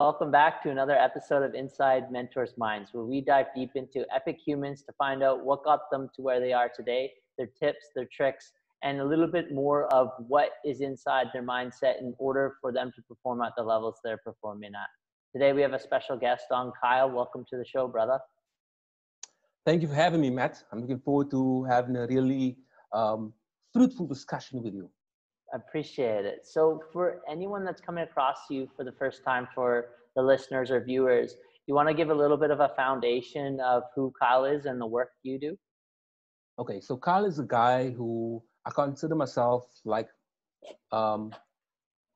Welcome back to another episode of Inside Mentors Minds, where we dive deep into epic humans to find out what got them to where they are today, their tips, their tricks, and a little bit more of what is inside their mindset in order for them to perform at the levels they're performing at. Today, we have a special guest on. Kyle, welcome to the show, brother. Thank you for having me, Matt. I'm looking forward to having a really fruitful discussion with you. Appreciate it. So for anyone that's coming across you for the first time, for the listeners or viewers, you want to give a little bit of a foundation of who Kyle is and the work you do? Okay, so Kyle is a guy who I consider myself like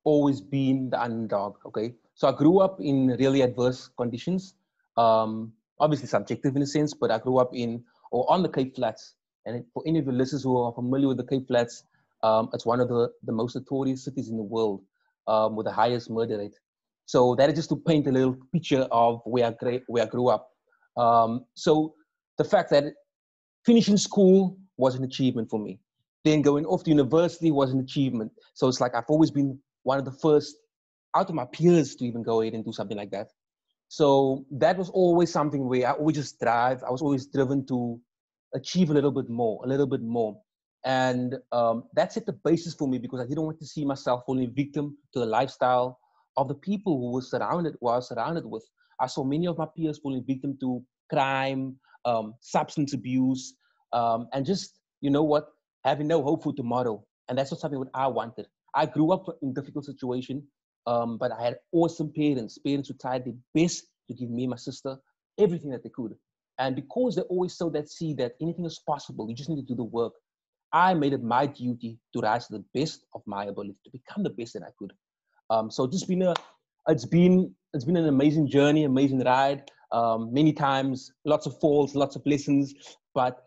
always been the underdog. Okay, so I grew up in really adverse conditions, obviously subjective in a sense, but I grew up in or on the Cape Flats. And for any of the listeners who are familiar with the Cape Flats, it's one of the most notorious cities in the world with the highest murder rate. So that is just to paint a little picture of where I grew up. So the fact that finishing school was an achievement for me. Then going off to university was an achievement. So it's like I've always been one of the first out of my peers to even go ahead and do something like that. So that was always something where I always just drive. I was always driven to achieve a little bit more, a little bit more. And that set the basis for me because I didn't want to see myself falling victim to the lifestyle of the people who I was surrounded with. I saw many of my peers falling victim to crime, substance abuse, and just, you know what, having no hope for tomorrow. And that's not something what I wanted. I grew up in a difficult situation, but I had awesome parents who tried their best to give me and my sister everything that they could. And because they always sowed that seed that anything is possible, you just need to do the work. I made it my duty to rise to the best of my ability, to become the best that I could. So it's been an amazing journey, amazing ride. Many times, lots of falls, lots of lessons, but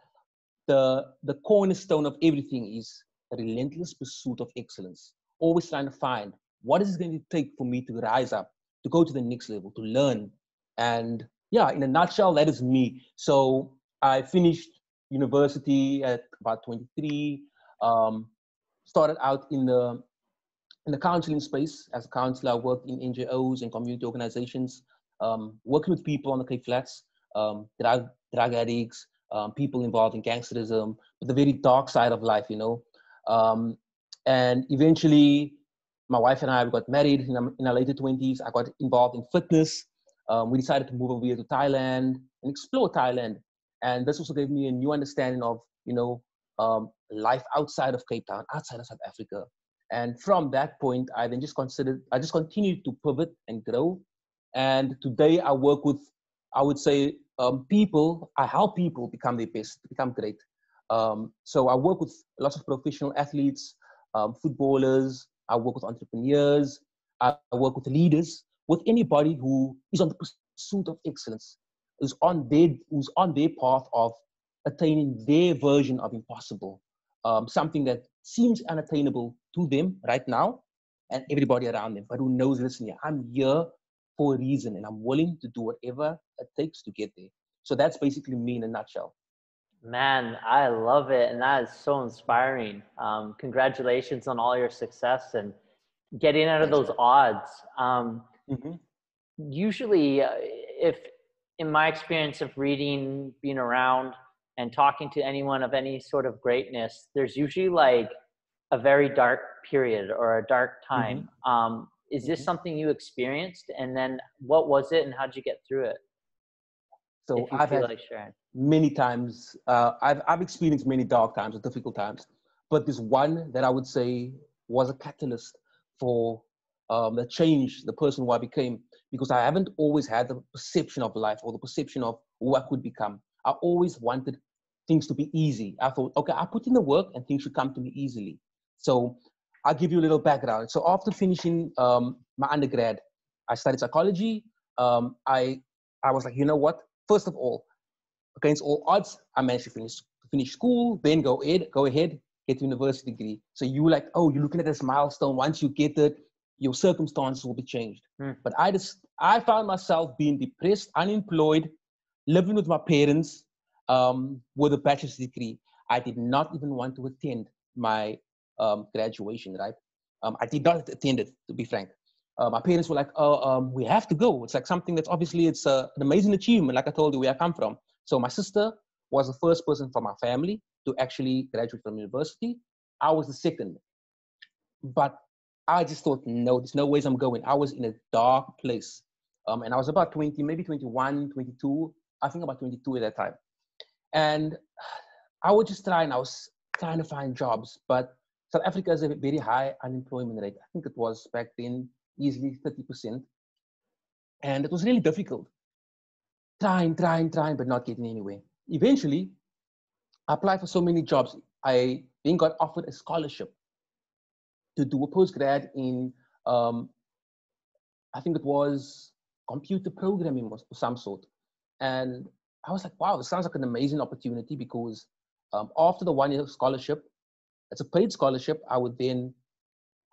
the cornerstone of everything is a relentless pursuit of excellence. Always trying to find what is it going to take for me to rise up, to go to the next level, to learn. And yeah, in a nutshell, that is me. So I finished university at about 23. Started out in the counseling space. As a counselor, I worked in NGOs and community organizations, working with people on the Cape Flats, drug addicts, people involved in gangsterism, but the very dark side of life, you know. And eventually, my wife and I got married in our later 20s. I got involved in fitness. We decided to move over here to Thailand and explore Thailand. And this also gave me a new understanding of, you know, life outside of Cape Town, outside of South Africa. And from that point, I just continued to pivot and grow. And today I work with, I would say, I help people become their best, become great. So I work with lots of professional athletes, footballers. I work with entrepreneurs. I work with leaders, with anybody who is on the pursuit of excellence, who's on their path of attaining their version of impossible, something that seems unattainable to them right now and everybody around them, but who knows, listen, I'm here for a reason and I'm willing to do whatever it takes to get there. So that's basically me in a nutshell. Man, I love it. And that is so inspiring. Congratulations on all your success and getting out of Thanks, those man. odds. Mm-hmm. Usually, if in my experience of reading, being around, and talking to anyone of any sort of greatness, there's usually like a very dark period or a dark Mm-hmm. time. Is this Mm-hmm. something you experienced? And then what was it and how'd you get through it? So If you I've feel had like sharing. many times, I've experienced many dark times or difficult times, but this one that I would say was a catalyst for the change, the person who I became, because I haven't always had the perception of life or the perception of who I could become. I always wanted things to be easy. I thought, okay, I put in the work and things should come to me easily. So I'll give you a little background. So after finishing my undergrad, I studied psychology. I was like, you know what? First of all, against all odds, I managed to finish school, then go ahead, get a university degree. So you like, oh, you're looking at this milestone. Once you get it, your circumstances will be changed. But I found myself being depressed, unemployed, living with my parents with a bachelor's degree. I did not even want to attend my graduation, right? I did not attend it, to be frank. my parents were like, oh, we have to go. It's like something that's obviously, it's an amazing achievement. Like I told you, where I come from. So my sister was the first person from our family to actually graduate from university. I was the second. But I just thought, no, there's no ways I'm going. I was in a dark place. And I was about 20, maybe 21, 22. I think about 22 at that time. And I would just try, and I was trying to find jobs. But South Africa has a very high unemployment rate. I think it was back then easily 30%. And it was really difficult. Trying, but not getting anywhere. Eventually, I applied for so many jobs. I then got offered a scholarship to do a postgrad in, I think it was computer programming of some sort. And I was like, wow, this sounds like an amazing opportunity, because after the 1 year scholarship, it's a paid scholarship, I would then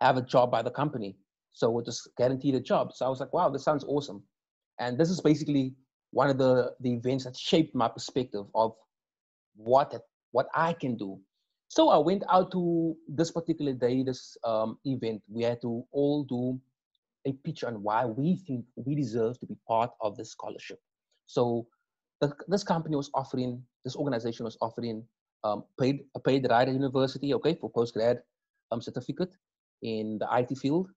have a job by the company. So it just guaranteed a job. So I was like, wow, this sounds awesome. And this is basically one of the events that shaped my perspective of what I can do. So I went out to this particular day, this event. We had to all do a pitch on why we think we deserve to be part of this scholarship. So this company was offering, this organization was offering a paid ride at university, okay, for postgrad certificate in the IT field.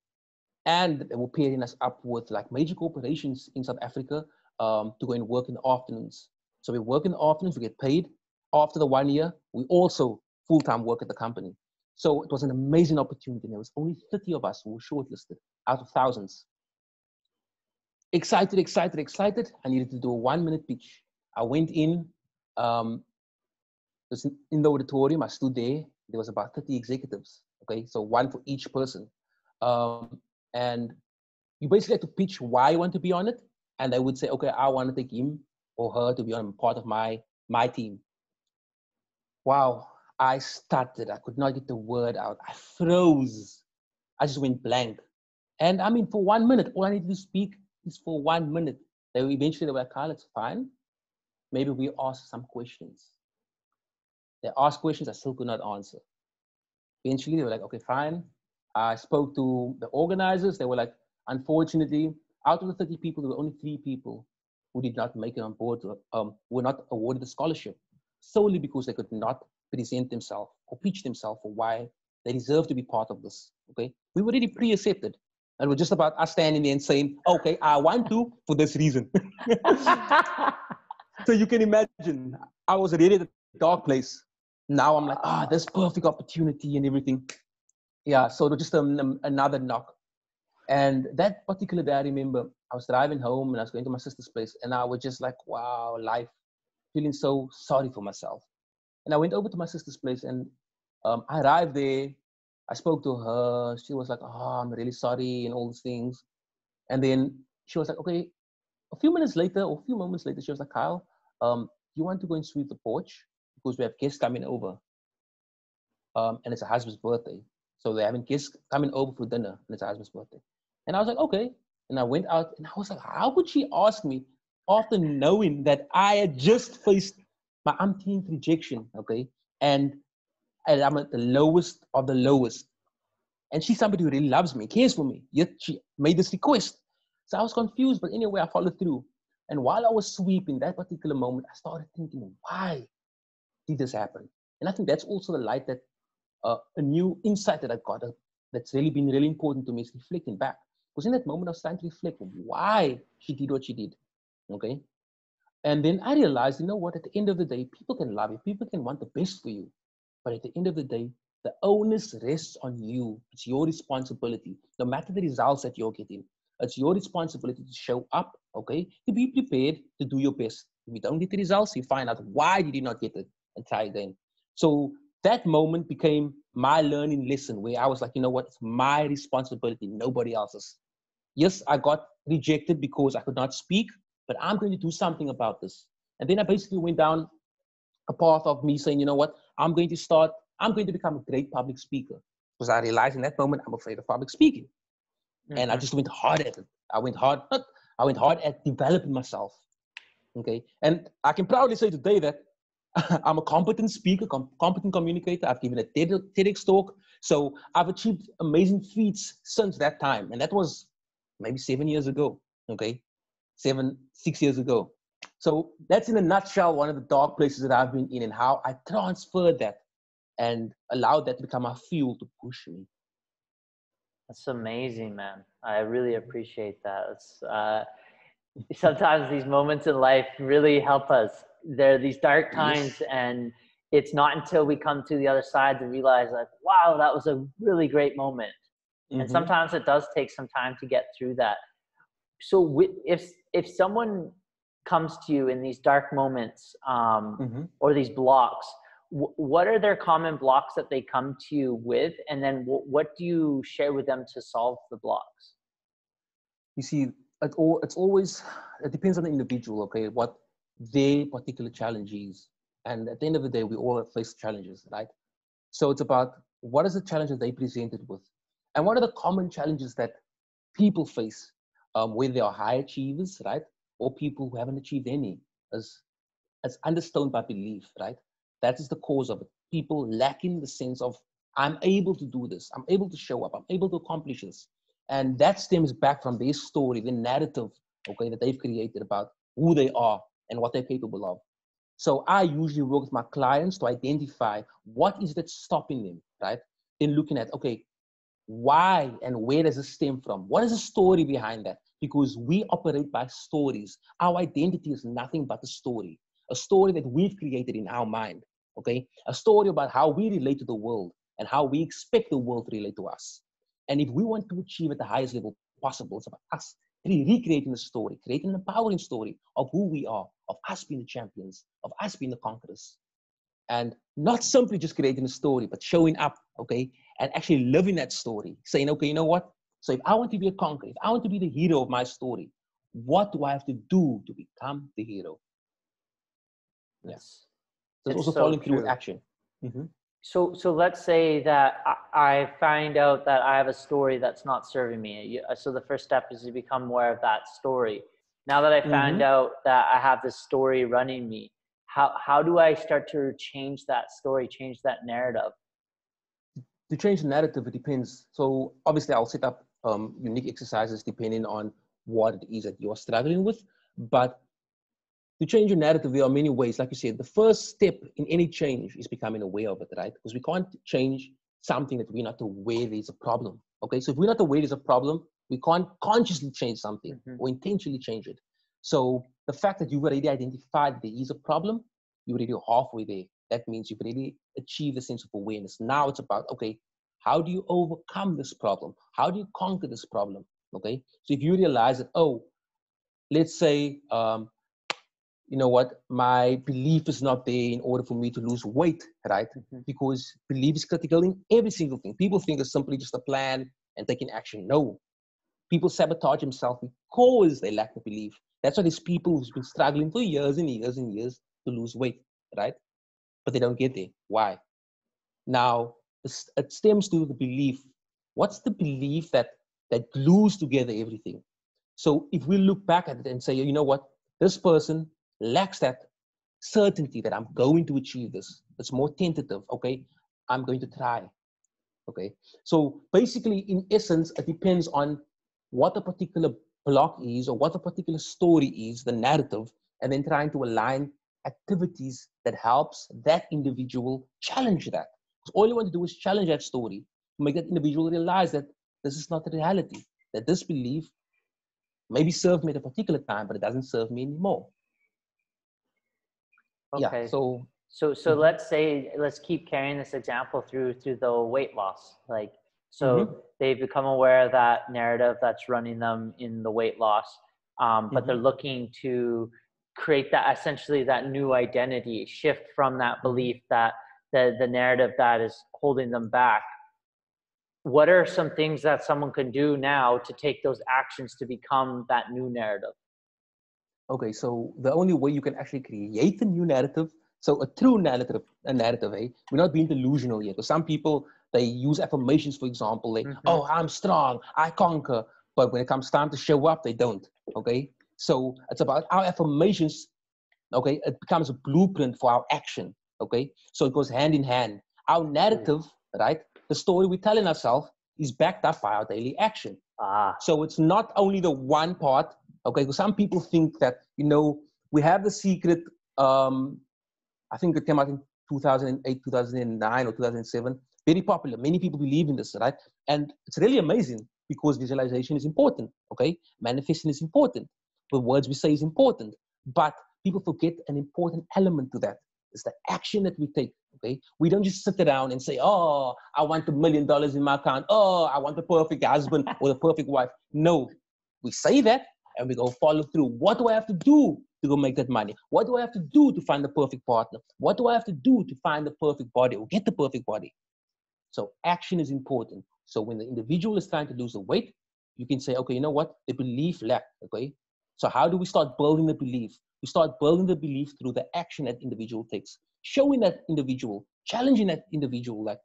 And they were pairing us up with like major corporations in South Africa to go and work in the afternoons. So we work in the afternoons, we get paid. After the 1 year, we also full-time work at the company. So it was an amazing opportunity. And there was only 30 of us who were shortlisted out of thousands. Excited. I needed to do a 1 minute pitch. I went in, in the auditorium, I stood there. There was about 30 executives, okay? So one for each person. And you basically had to pitch why you want to be on it. And they would say, okay, I want to take him or her to be on part of my team. Wow, I stuttered. I could not get the word out. I froze. I just went blank. And I mean, for 1 minute, all I needed to speak is for 1 minute. They were like, Carl, it's fine. Maybe we ask some questions. They asked questions I still could not answer. Eventually, they were like, okay, fine. I spoke to the organizers. They were like, unfortunately, out of the 30 people, there were only 3 people who did not make it on board, were not awarded the scholarship, solely because they could not present themselves or pitch themselves for why they deserve to be part of this, okay? We were already pre-accepted. And it was just about us standing there and saying, okay, I want to for this reason. So you can imagine, I was really in a dark place. Now I'm like, this perfect opportunity and everything. Yeah, so just another knock. And that particular day, I remember I was driving home and I was going to my sister's place, and I was just like, wow, life, feeling so sorry for myself. And I went over to my sister's place, and I arrived there. I spoke to her. She was like, I'm really sorry and all these things. And then she was like, okay, a few moments later, she was like, Kyle, you want to go and sweep the porch? Because we have guests coming over. And it's her husband's birthday. So they're having guests coming over for dinner, and it's her husband's birthday. And I was like, okay. And I went out, and I was like, how could she ask me after knowing that I had just faced my umpteenth rejection, okay? And I'm at the lowest of the lowest. And she's somebody who really loves me, cares for me. Yet she made this request. So I was confused, but anyway, I followed through. And while I was sweeping that particular moment, I started thinking, why did this happen? And I think that's also the light that a new insight that I got that's really been really important to me is reflecting back. Because in that moment, I was trying to reflect why she did what she did, okay? And then I realized, you know what, at the end of the day, people can love you, people can want the best for you. But at the end of the day, the onus rests on you. It's your responsibility. No matter the results that you're getting, it's your responsibility to show up, okay? To be prepared to do your best. If you don't get the results, you find out why did you not get it and try again. So that moment became my learning lesson where I was like, you know what, it's my responsibility, nobody else's. Yes, I got rejected because I could not speak, but I'm going to do something about this. And then I basically went down a path of me saying, you know what, I'm going to become a great public speaker. Because I realized in that moment, I'm afraid of public speaking. Mm-hmm. And I just went hard at it. I went hard at developing myself. Okay. And I can proudly say today that I'm a competent speaker, competent communicator. I've given a TEDx talk. So I've achieved amazing feats since that time. And that was maybe 7 years ago, okay? 6 years ago. So that's in a nutshell, one of the dark places that I've been in and how I transferred that and allowed that to become a fuel to push me. That's amazing, man. I really appreciate that. It's, sometimes these moments in life really help us. There are these dark times, Yes. and it's not until we come to the other side to realize, like, wow, that was a really great moment. And Mm-hmm. sometimes it does take some time to get through that. So if someone comes to you in these dark moments, Mm-hmm. or these blocks, what are their common blocks that they come to you with, and then what do you share with them to solve the blocks? You see, it's always, it depends on the individual, okay, what their particular challenge is. And at the end of the day, we all face challenges, right? So it's about what is the challenge that they presented with? And what are the common challenges that people face, whether they are high achievers, right? Or people who haven't achieved any, as, as understoned by belief, right? That is the cause of it. People lacking the sense of, I'm able to do this, I'm able to show up, I'm able to accomplish this. And that stems back from their story, the narrative, okay, that they've created about who they are and what they're capable of. So I usually work with my clients to identify what is that stopping them, right? Then looking at, okay, why and where does it stem from? What is the story behind that? Because we operate by stories. Our identity is nothing but a story that we've created in our mind, okay? A story about how we relate to the world and how we expect the world to relate to us. And if we want to achieve at the highest level possible, it's about us recreating the story, creating an empowering story of who we are, of us being the champions, of us being the conquerors. And not simply just creating a story, but showing up, okay, and actually living that story, saying, okay, you know what? So if I want to be a conqueror, if I want to be the hero of my story, what do I have to do to become the hero? Yeah. It's So it's it's also so following through with true. action. Mm-hmm. So let's say that I find out that I have a story that's not serving me. So the first step is to become aware of that story. Now that I found Mm-hmm. out that I have this story running me, how do I start to change that story, change that narrative? To change the narrative, it depends. So obviously I'll set up unique exercises depending on what it is that you're struggling with. But to change your narrative, there are many ways. Like you said, the first step in any change is becoming aware of it, right? Because we can't change something that we're not aware there's a problem. Okay, so if we're not aware there's a problem, we can't consciously change something Mm-hmm. or intentionally change it. So the fact that you've already identified there is a problem, you're already halfway there. That means you've already achieved a sense of awareness. Now it's about, okay, how do you overcome this problem? How do you conquer this problem? Okay, so if you realize that, oh, let's say, you know what, my belief is not there in order for me to lose weight, right? Mm-hmm. Because belief is critical in every single thing. People think it's simply just a plan and taking action. No, people sabotage themselves because they lack the belief. That's why there's people who's been struggling for years and years and years to lose weight, right? But they don't get there. Why? Now, it stems to the belief. What's the belief that glues together everything? So if we look back at it and say, you know what, this person lacks that certainty that I'm going to achieve this. It's more tentative. Okay, I'm going to try. Okay, so basically, in essence, it depends on what a particular block is or what a particular story is, the narrative, and then trying to align activities that helps that individual challenge that. Because all you want to do is challenge that story to make that individual realize that this is not the reality, that this belief maybe served me at a particular time, but it doesn't serve me anymore. Yeah, Okay. so So mhm, let's keep carrying this example through the weight loss. Like, so mhm, they've become aware of that narrative that's running them in the weight loss, but they're mhm, looking to create that, essentially, that new identity, shift from that mhm. belief that the narrative that is holding them back. What are some things that someone can do now to take those actions to become that new narrative? Okay, so the only way you can actually create a new narrative, so a true narrative, eh? We're not being delusional yet. Because some people, they use affirmations, for example, like, Mm-hmm. oh, I'm strong, I conquer. But when it comes time to show up, they don't. Okay, so it's about our affirmations. Okay, it becomes a blueprint for our action. Okay, so it goes hand in hand. Our narrative, right, the story we're telling ourselves, is backed up by our daily action. Ah, So it's not only the one part, okay? Because some people think that, we have the secret, I think it came out in 2008, 2009, or 2007. Very popular. Many people believe in this, right? And it's really amazing because visualization is important, okay? Manifesting is important. The words we say is important. But people forget an important element to that. It's the action that we take, okay? We don't just sit around and say, oh, I want $1 million in my account. Oh, I want the perfect husband or the perfect wife. No, we say that and we go follow through. What do I have to do to go make that money? What do I have to do to find the perfect partner? What do I have to do to find the perfect body or get the perfect body? So action is important. So when the individual is trying to lose the weight, you can say, okay, you know what? The belief lacked, okay? So how do we start building the belief? We start building the belief through the action that individual takes, showing that individual, challenging that individual, like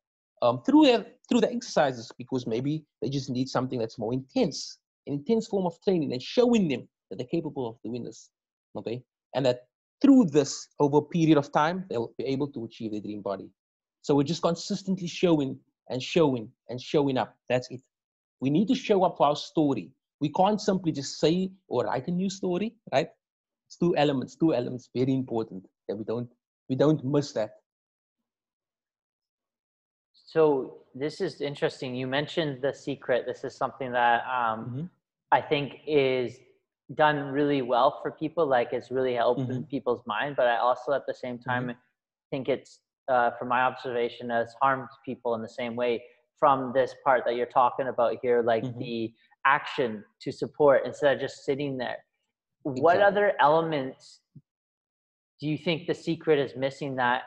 through the exercises, because maybe they just need something that's more intense, an intense form of training, and showing them that they're capable of doing this, okay? And that through this, over a period of time, they'll be able to achieve their dream body. So we're just consistently showing and showing and showing up. That's it. We need to show up for our story. We can't simply just say or write a new story, right? It's two elements, very important that we don't miss that. so this is interesting. You mentioned the secret. This is something that I think is done really well for people. Like it's really helping people's mind. But I also, at the same time, think it's, from my observation, has harmed people in the same way. From this part that you're talking about here, like the action to support instead of just sitting there. What Exactly. other elements do you think the secret is missing that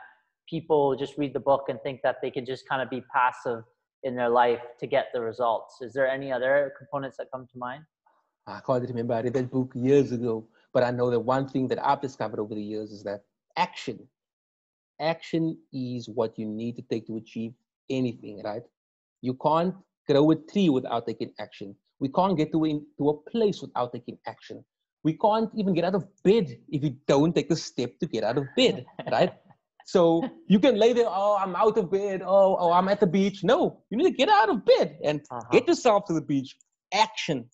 people just read the book and think that they can just kind of be passive in their life to get the results? Is there any other components that come to mind? I can't remember. I read that book years ago, but I know that one thing that I've discovered over the years is that action is what you need to take to achieve anything, right? You can't grow a tree without taking action. We can't get to a place without taking action. We can't even get out of bed if you don't take the step to get out of bed, right? So you can lay there, oh, I'm out of bed, oh, I'm at the beach. No, you need to get out of bed and get yourself to the beach. Action.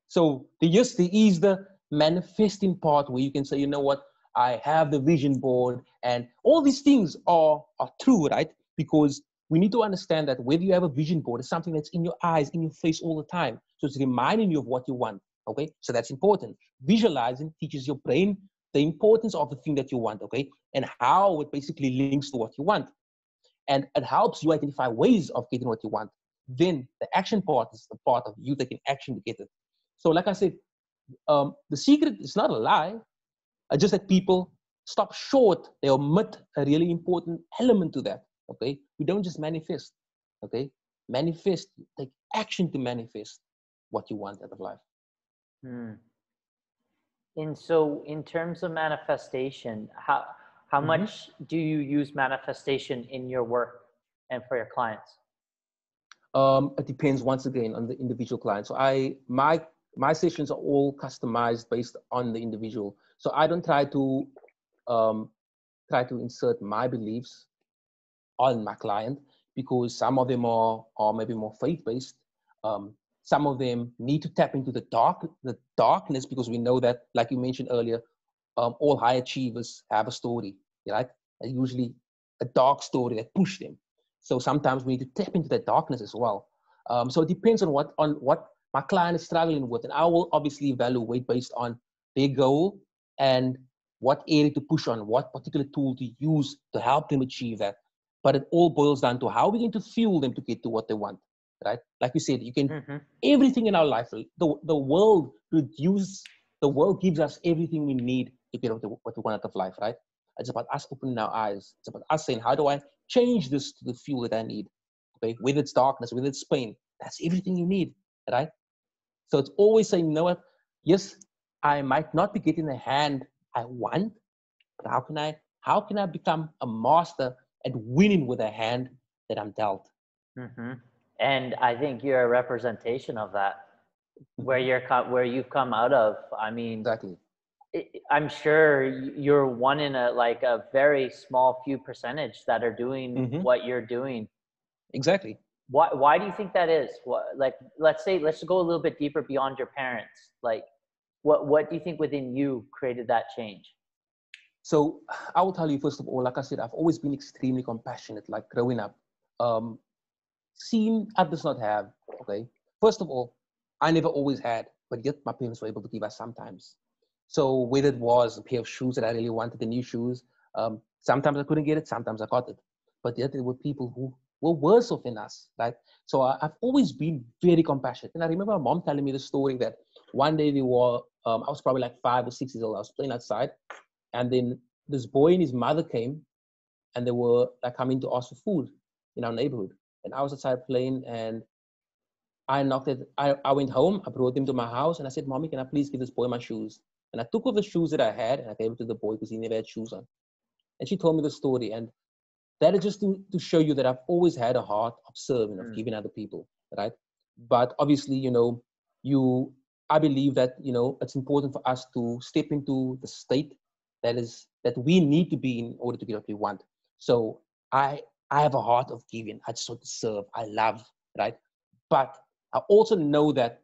So there is the manifesting part where you can say, you know what, I have the vision board, and all these things are true, right? Because we need to understand that whether you have a vision board, it's something that's in your eyes, in your face all the time. So it's reminding you of what you want, okay? So that's important. Visualizing teaches your brain the importance of the thing that you want, okay? And how it basically links to what you want. And it helps you identify ways of getting what you want. Then the action part is the part of you taking action to get it. So like I said, the secret is not a lie. Just that people stop short. They omit a really important element to that. Okay, we don't just manifest. Okay, manifest. Take action to manifest what you want out of life. And so, in terms of manifestation, how much do you use manifestation in your work and for your clients? It depends once again on the individual client. So my sessions are all customized based on the individual. So I don't try to insert my beliefs on my client, because some of them are maybe more faith-based. Some of them need to tap into the darkness, because we know that, like you mentioned earlier, all high achievers have a story, right? And usually a dark story that pushed them. So sometimes we need to tap into that darkness as well. So it depends on what my client is struggling with, and I will obviously evaluate based on their goal and what area to push on, what particular tool to use to help them achieve that. But it all boils down to how we're going to fuel them to get to what they want, right? Like you said, you can everything in our life. The world gives us everything we need to get what we want out of life, right? It's about us opening our eyes. It's about us saying, how do I change this to the fuel that I need? Okay, whether it's darkness, whether it's pain, that's everything you need, right? So it's always saying, you know what? Yes, I might not be getting the hand I want, but how can I become a master at winning with a hand that I'm dealt? And I think you're a representation of that, where you've come out of. I mean, Exactly. I'm sure you're one in a very small few percentage that are doing what you're doing. Exactly. Why do you think that is? Like, let's go a little bit deeper beyond your parents. Like, what do you think within you created that change? So I will tell you, first of all, like I said, I've always been extremely compassionate, like growing up. Seeing others not have, okay? First of all, I never always had, but yet my parents were able to give us sometimes. So whether it was a pair of shoes that I really wanted, the new shoes, sometimes I couldn't get it, sometimes I got it. But yet there were people who were worse off than us, right? So I've always been very compassionate. And I remember my mom telling me the story that one day I was probably like 5 or 6 years old. I was playing outside, and then this boy and his mother came, and they were like coming to ask for food in our neighborhood. And I was outside playing, and I went home, I brought him to my house, and I said, Mommy, can I please give this boy my shoes? And I took off the shoes that I had, and I gave it to the boy because he never had shoes on. And she told me the story. And that is just to show you that I've always had a heart of serving, of giving other people, right? But obviously, I believe that, it's important for us to step into the state that we need to be in order to get what we want. So I have a heart of giving. I just want to serve. I love, right? But I also know that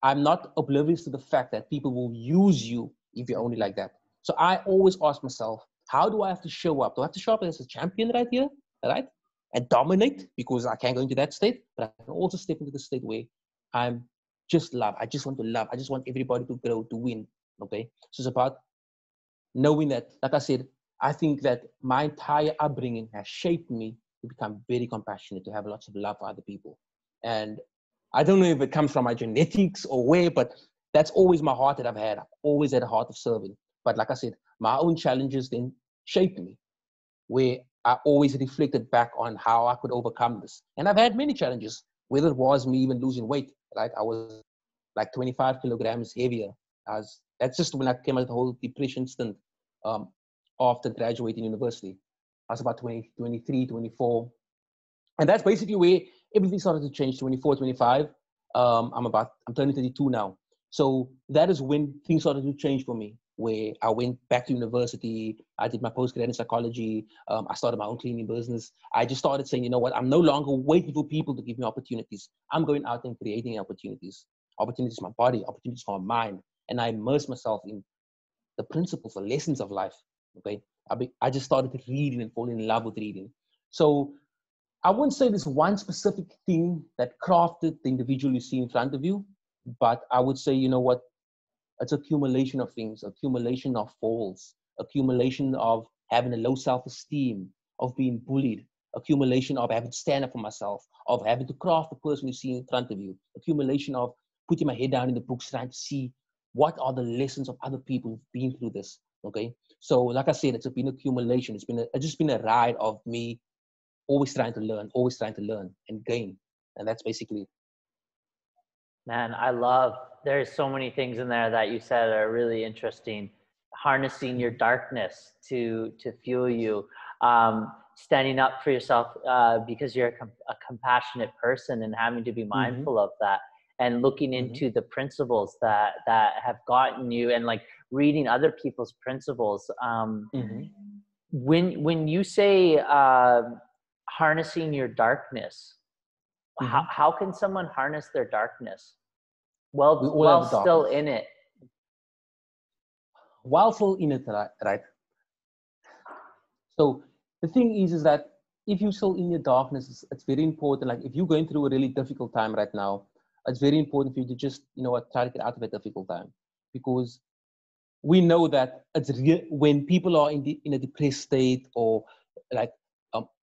I'm not oblivious to the fact that people will use you if you're only like that. So I always ask myself, how do I have to show up? Do I have to show up as a champion right here, right? And dominate, because I can't go into that state, but I can also step into the state where I'm just love. I just want to love. I just want everybody to grow, to win, okay? So it's about knowing that, like I said, I think that my entire upbringing has shaped me to become very compassionate, to have lots of love for other people. And I don't know if it comes from my genetics or where, but that's always my heart that I've had. I've always had a heart of serving. But like I said, my own challenges then shaped me, where I always reflected back on how I could overcome this. And I've had many challenges, whether it was me even losing weight, right? I was like 25 kilograms heavier. That's just when I came out of the whole depression stint after graduating university. I was about 20, 23, 24. And that's basically where everything started to change. 24, 25. I'm turning 32 now. So that is when things started to change for me, where I went back to university. I did my postgrad in psychology. I started my own cleaning business. I just started saying, you know what, I'm no longer waiting for people to give me opportunities. I'm going out and creating opportunities. Opportunities for my body, opportunities for my mind. And I immerse myself in the principles, the lessons of life. Okay. I just started reading and falling in love with reading. So I wouldn't say there's one specific thing that crafted the individual you see in front of you, but I would say, you know what, it's accumulation of things, accumulation of falls, accumulation of having a low self-esteem, of being bullied, accumulation of having to stand up for myself, of having to craft the person you see in front of you, accumulation of putting my head down in the books, trying to see what are the lessons of other people who've been through this, okay? So like I said, it's been accumulation. It's just been a ride of me always trying to learn and gain. And that's basically it. Man, there's so many things in there that you said are really interesting. Harnessing your darkness to fuel you, standing up for yourself because you're a compassionate person and having to be mindful of that, and looking into the principles that have gotten you, and like reading other people's principles. When you say harnessing your darkness, how can someone harness their darkness while still in it? While still in it, right? So the thing is that if you're still in your darkness, it's very important. Like if you're going through a really difficult time right now, it's very important for you to just, try to get out of a difficult time, because we know that when people are in a depressed state or like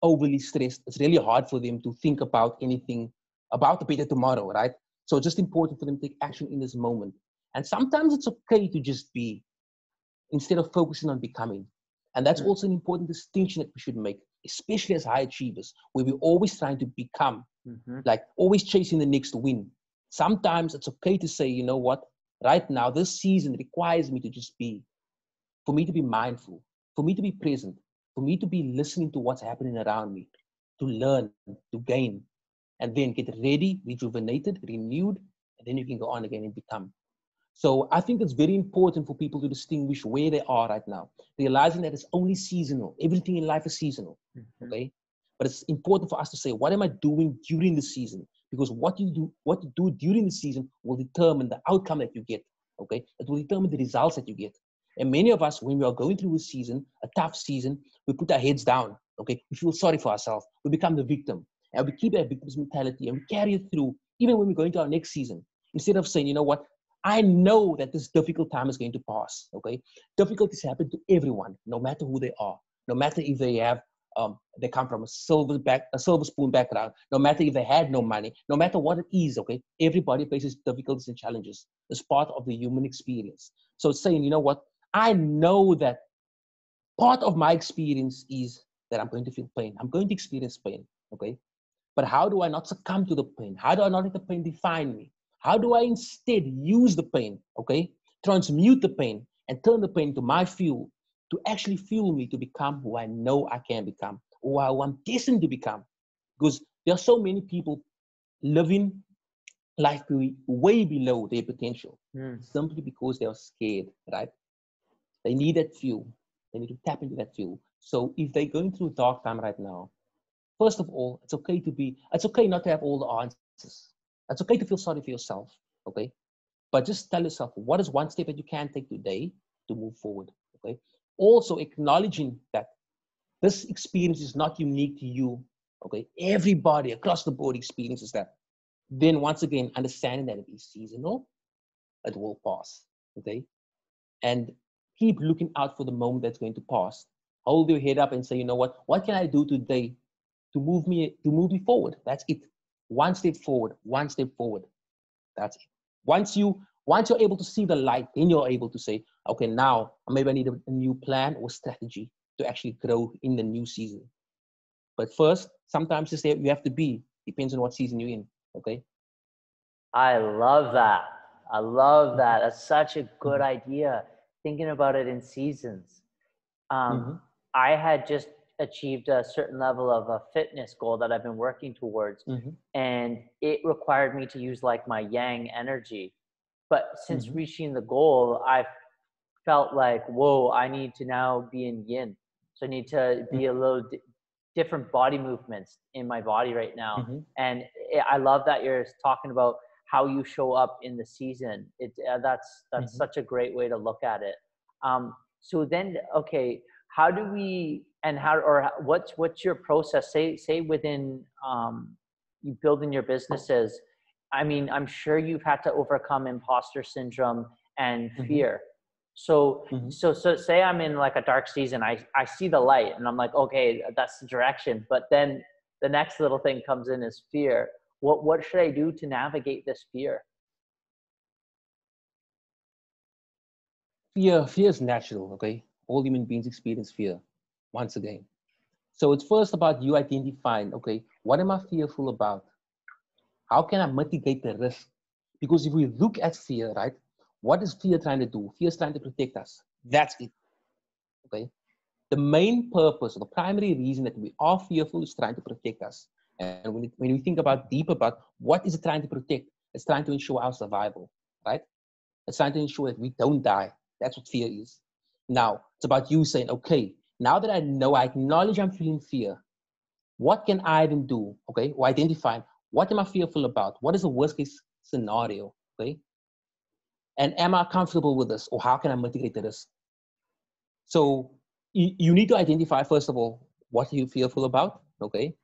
overly stressed, it's really hard for them to think about anything about the better tomorrow, right? So it's just important for them to take action in this moment. And sometimes it's okay to just be, instead of focusing on becoming. And that's also an important distinction that we should make, especially as high achievers, where we're always trying to become, like always chasing the next win. Sometimes it's okay to say, you know what, right now, this season requires me to just be, for me to be mindful, for me to be present, for me to be listening to what's happening around me, to learn, to gain, and then get ready, rejuvenated, renewed, and then you can go on again and become. So I think it's very important for people to distinguish where they are right now, realizing that it's only seasonal. Everything in life is seasonal, okay? but it's important for us to say, what am I doing during the season? Because what you do during the season will determine the outcome that you get. Okay, it will determine the results that you get. And many of us, when we are going through a season, a tough season, we put our heads down. Okay, we feel sorry for ourselves. We become the victim, and we keep that victim's mentality, and we carry it through even when we go into our next season. Instead of saying, you know what, I know that this difficult time is going to pass. Okay, difficulties happen to everyone, no matter who they are, no matter if they have they come from a silver spoon background, no matter if they had no money, no matter what it is. Okay, everybody faces difficulties and challenges. It's part of the human experience. So it's saying, you know what, I know that part of my experience is that I'm going to feel pain. I'm going to experience pain. Okay, but how do I not succumb to the pain? How do I not let the pain define me? How do I instead use the pain, okay, transmute the pain and turn the pain into my fuel to actually fuel me to become who I know I can become, or who I'm destined to become? Because there are so many people living life way below their potential, simply because they are scared, right? They need that fuel. They need to tap into that fuel. So if they're going through a dark time right now, first of all, it's okay not to have all the answers. It's okay to feel sorry for yourself, okay? But just tell yourself, what is one step that you can take today to move forward, okay? Also acknowledging that this experience is not unique to you, okay? Everybody across the board experiences that. Then once again, understanding that it is seasonal, it will pass, okay? And keep looking out for the moment that's going to pass. Hold your head up and say, you know what can I do today to move me forward? That's it. One step forward, one step forward. That's it. Once you're able to see the light, then you're able to say, okay, now maybe I need a new plan or strategy to actually grow in the new season. But first, sometimes you have to be, depends on what season you're in. Okay. I love that. I love that. That's such a good idea. Thinking about it in seasons. I had just achieved a certain level of a fitness goal that I've been working towards, and it required me to use like my yang energy. But since reaching the goal, I felt like, whoa, I need to now be in yin. So I need to be a little different body movements in my body right now. And I love that you're talking about how you show up in the season. That's such a great way to look at it. So then, okay, how do we, and how, or what's your process? Say within you building your businesses. I mean, I'm sure you've had to overcome imposter syndrome and fear. So say I'm in like a dark season, I see the light and I'm like, okay, that's the direction. But then the next little thing comes in is fear. What should I do to navigate this fear? Fear is natural, okay? All human beings experience fear, once again. So it's first about you identifying, okay, what am I fearful about? How can I mitigate the risk? Because if we look at fear, right, what is fear trying to do? Fear is trying to protect us. That's it, okay? The main purpose, or the primary reason that we are fearful is trying to protect us. And when we think about what is it trying to protect, it's trying to ensure our survival, right? It's trying to ensure that we don't die. That's what fear is. Now, it's about you saying, okay, now that I know, I acknowledge I'm feeling fear, what can I then do, okay? Or identify, what am I fearful about? What is the worst case scenario, okay? And am I comfortable with this? Or how can I mitigate the risk? So you need to identify, first of all, what are you fearful about, okay?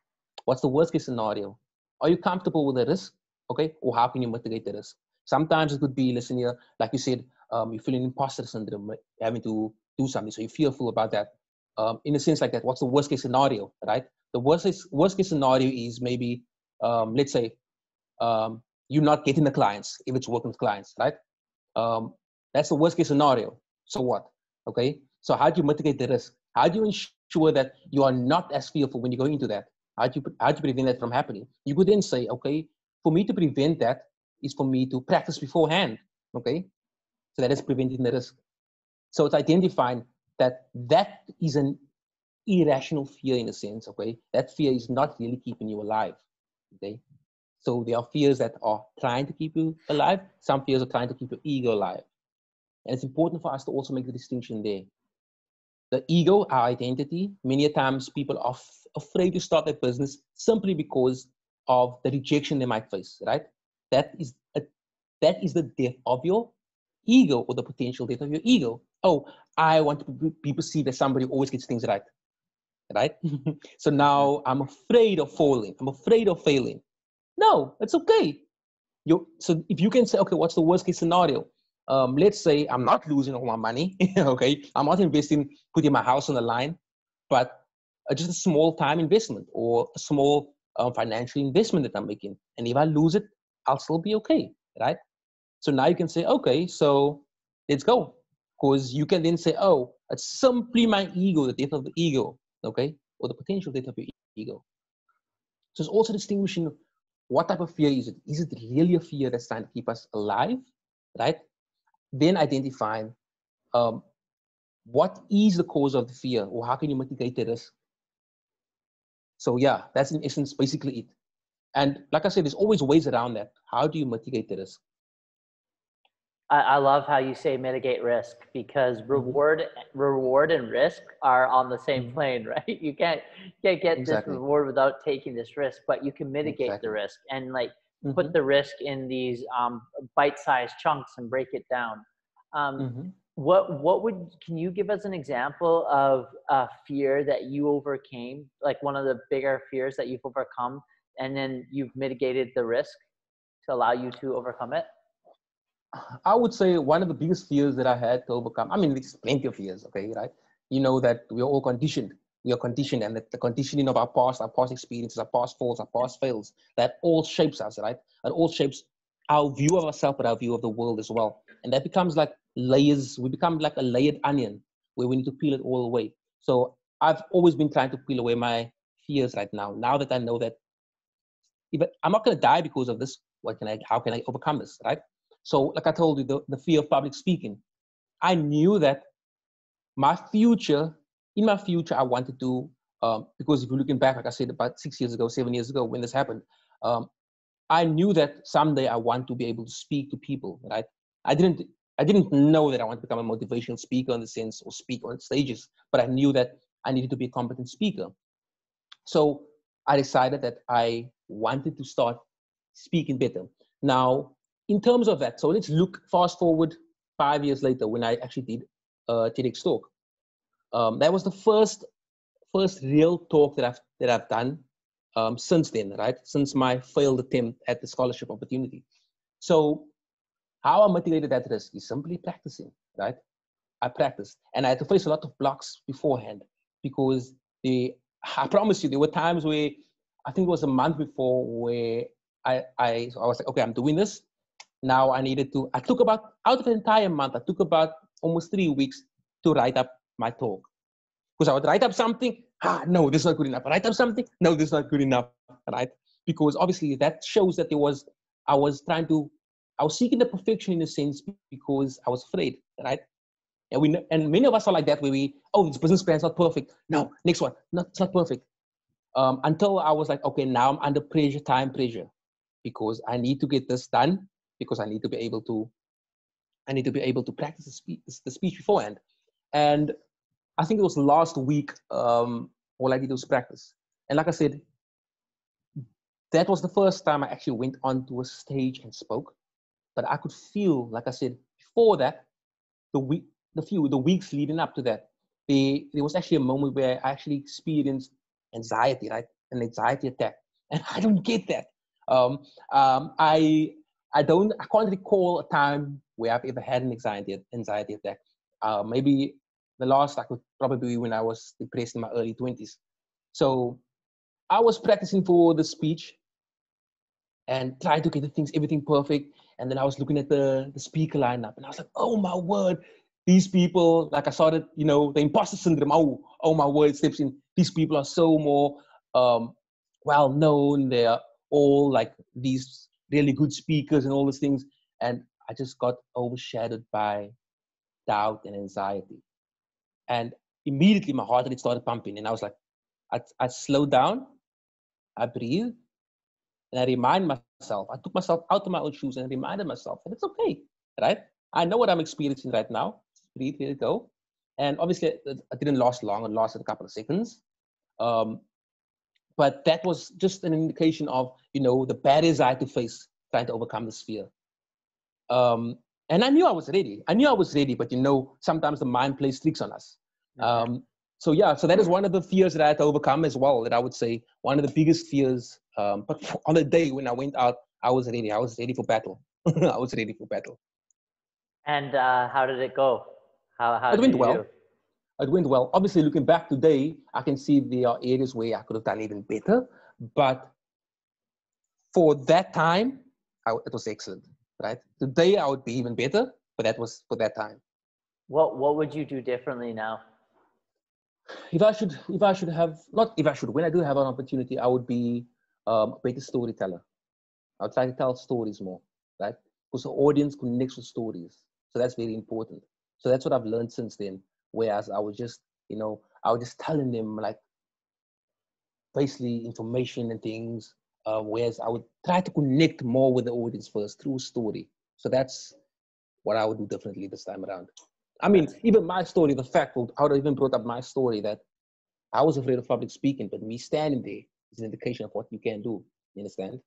What's the worst case scenario? Are you comfortable with the risk, okay? Or how can you mitigate the risk? Sometimes it could be, listen here, like you said, you're feeling imposter syndrome, having to do something. So you're fearful about that. In a sense like that, what's the worst case scenario, right? The worst case scenario is maybe, let's say, you're not getting the clients if it's working with clients, right? That's the worst case scenario. So what? Okay. So how do you mitigate the risk? How do you ensure that you are not as fearful when you go into that? How do you prevent that from happening? You could then say, okay, for me to prevent that is for me to practice beforehand. Okay. So that is preventing the risk. So it's identifying that is an irrational fear in a sense. Okay. That fear is not really keeping you alive. Okay. So there are fears that are trying to keep you alive. Some fears are trying to keep your ego alive. And it's important for us to also make the distinction there. the ego, our identity. Many times people are afraid to start a business simply because of the rejection they might face, right? That is a, that is the death of your ego, or the potential death of your ego. Oh, I want to be perceived as somebody who always gets things right, right? So now I'm afraid of falling. I'm afraid of failing. No, it's okay. So if you can say, okay, what's the worst case scenario? Let's say I'm not losing all my money. Okay, I'm not investing, putting my house on the line, but just a small time investment, or a small financial investment that I'm making. And if I lose it, I'll still be okay, right? So now you can say, okay, so let's go. Because you can then say, oh, it's simply my ego, the death of the ego, okay? Or the potential death of your ego. So it's also distinguishing, what type of fear is it? Is it really a fear that's trying to keep us alive, right? Then identifying what is the cause of the fear, or how can you mitigate the risk? So yeah, that's in essence basically it. And like I said, there's always ways around that. How do you mitigate the risk? I love how you say mitigate risk, because reward and risk are on the same plane, right? You can't get this Exactly. reward without taking this risk, but you can mitigate the Exactly. risk and like put the risk in these bite-sized chunks and break it down. What would, can you give us an example of a fear that you overcame, like one of the bigger fears that you've overcome, and then you've mitigated the risk to allow you to overcome it? I would say one of the biggest fears that I had to overcome, I mean, there's plenty of fears, okay, right? You know that we are all conditioned. We are conditioned, and that the conditioning of our past experiences, our past faults, our past fails, that all shapes us, right? It all shapes our view of ourselves, but our view of the world as well. And that becomes like layers. We become like a layered onion where we need to peel it all away. So I've always been trying to peel away my fears right now. Now that I know that even I'm not going to die because of this, how can I overcome this, right? So like I told you, the fear of public speaking, I knew that in my future, I wanted to, because if you're looking back, like I said, about 6 years ago, 7 years ago, when this happened, I knew that someday I want to be able to speak to people, right? I didn't know that I want to become a motivational speaker in the sense, or speak on stages, but I knew that I needed to be a competent speaker. So I decided that I wanted to start speaking better. Now, in terms of that, so let's look fast forward 5 years later when I actually did a TEDx talk. That was the first real talk that I've done since then, right? Since my failed attempt at the scholarship opportunity. So how I mitigated that risk is simply practicing, right? I practiced, and I had to face a lot of blocks beforehand, because I promise you, there were times where, I think it was a month before, where I was like, okay, I'm doing this. Now I took about, out of the entire month, I took about almost 3 weeks to write up my talk. Because I would write up something, no, this is not good enough. Write up something, no, this is not good enough, right? Because obviously that shows that I was seeking the perfection in a sense, because I was afraid, right? And many of us are like that, where this business plan is not perfect. No, next one, no, it's not perfect. Until I was like, okay, now I'm under time pressure, because I need to get this done, because I need to be able to practice the speech beforehand. And I think it was last week, all I did was practice. And like I said, that was the first time I actually went onto a stage and spoke. But I could feel, like I said, before that, the weeks leading up to that, there was actually a moment where I actually experienced anxiety, right? An anxiety attack. And I don't get that. I can't recall a time where I've ever had an anxiety attack. Maybe the last I could probably be when I was depressed in my early 20s. So I was practicing for the speech and trying to get everything perfect. And then I was looking at the speaker lineup, and I was like, oh my word, these people, like I started, the imposter syndrome. Oh my word, steps in. These people are so more well known. They are all like these really good speakers and all these things. And I just got overshadowed by doubt and anxiety. And immediately my heart rate started pumping. And I was like, I slowed down, I breathed, and I remind myself, I took myself out of my own shoes and reminded myself that it's okay, right? I know what I'm experiencing right now. Just breathe, let it go. And obviously it didn't last long. It lasted a couple of seconds. But that was just an indication of, the barriers I had to face trying to overcome this fear. And I knew I was ready. But sometimes the mind plays tricks on us. So that is one of the fears that I had to overcome as well, that I would say one of the biggest fears. But on the day when I went out, I was ready. I was ready for battle. I was ready for battle. And how did it go? How It did went you well. do? It went well. Obviously, looking back today, I can see there are areas where I could have done even better. But for that time, it was excellent, right? Today, I would be even better, but that was for that time. What would you do differently now? When I do have an opportunity, I would be a better storyteller. I would try to tell stories more, right? Because the audience connects with stories. So that's very important. So that's what I've learned since then. Whereas I was just, I was just telling them like basically information and things. Whereas I would try to connect more with the audience first through story. So that's what I would do differently this time around. I mean, even my story, the fact I would even brought up my story that I was afraid of public speaking, but me standing there is an indication of what you can do. You understand?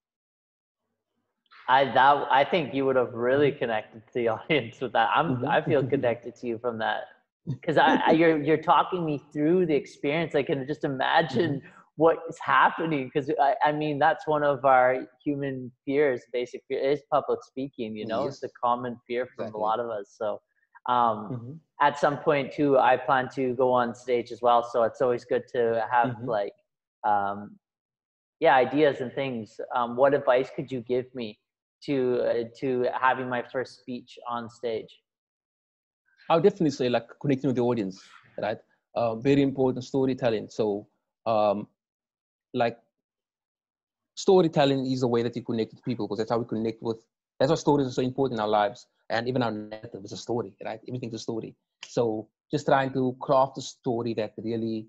I think you would have really connected to the audience with that. I feel connected to you from that, because you're talking me through the experience. I can just imagine what is happening, because I mean that's one of our human fears. Basic fear is public speaking. Yes. It's a common fear from Exactly. a lot of us. So at some point too, I plan to go on stage as well. So it's always good to have ideas and things. What advice could you give me to having my first speech on stage? I would definitely say like connecting with the audience, right? Very important, storytelling. So like storytelling is a way that you connect with people, because that's how we connect with, that's why stories are so important in our lives. And even our narrative is a story, right? Everything's a story. So just trying to craft a story that really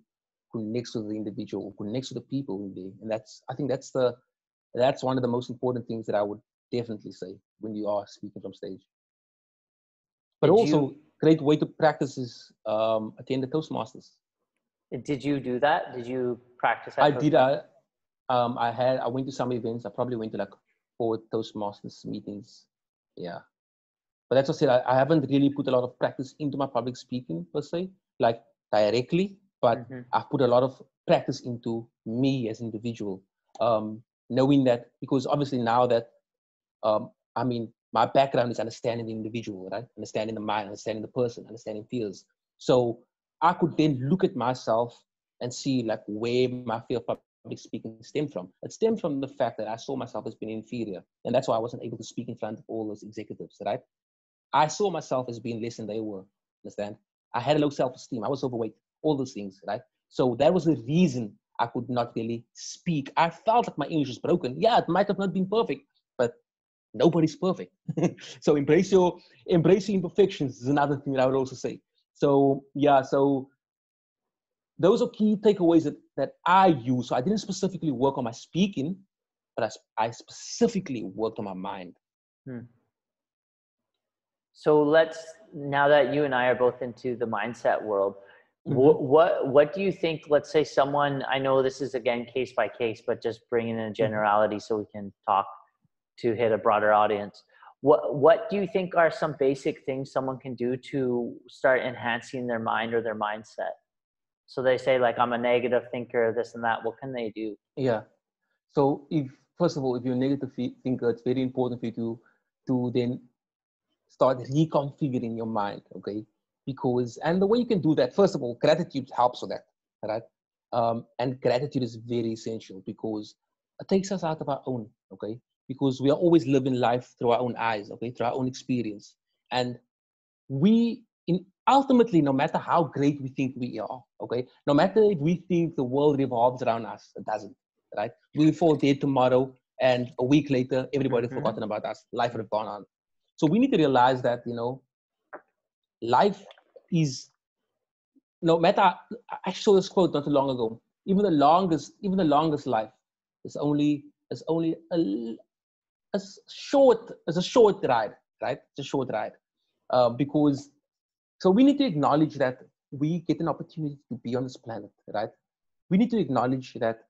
connects with the individual, connects with the people in there. And I think that's one of the most important things that I would definitely say when you are speaking from stage. But also, great way to practice is attend the Toastmasters. Did you do that? Did you practice that? I did. I went to some events. I probably went to like 4 Toastmasters meetings. Yeah. But that's what I said. I haven't really put a lot of practice into my public speaking per se, like directly, but I've put a lot of practice into me as an individual. Knowing that, because obviously now that, I mean, my background is understanding the individual, right? Understanding the mind, understanding the person, understanding fears. So I could then look at myself and see like where my fear of public speaking stemmed from. It stemmed from the fact that I saw myself as being inferior. And that's why I wasn't able to speak in front of all those executives, right? I saw myself as being less than they were, understand? I had a low self-esteem. I was overweight, all those things, right? So that was the reason I could not really speak. I felt like my English was broken. Yeah, it might have not been perfect, but nobody's perfect. So embracing imperfections is another thing that I would also say. So yeah, so those are key takeaways that I use. So I didn't specifically work on my speaking, but I specifically worked on my mind. So now that you and I are both into the mindset world, what do you think, let's say someone, I know this is again case by case, but just bringing in a generality so we can talk to hit a broader audience. What do you think are some basic things someone can do to start enhancing their mind or their mindset? So they say like, I'm a negative thinker, this and that. What can they do? Yeah. So first of all, if you're a negative thinker, it's very important for you to then start reconfiguring your mind, okay? And the way you can do that, first of all, gratitude helps with that, right? And gratitude is very essential because it takes us out of our own, okay? Because we are always living life through our own eyes, okay? Through our own experience. And ultimately, no matter how great we think we are, okay? No matter if we think the world revolves around us, it doesn't, right? We'll fall dead tomorrow, and a week later, everybody forgotten about us. Life would have gone on. So we need to realize that, life is, no matter, I saw this quote not too long ago, even the longest life is only a short ride, right? It's a short ride. So we need to acknowledge that we get an opportunity to be on this planet, right? We need to acknowledge that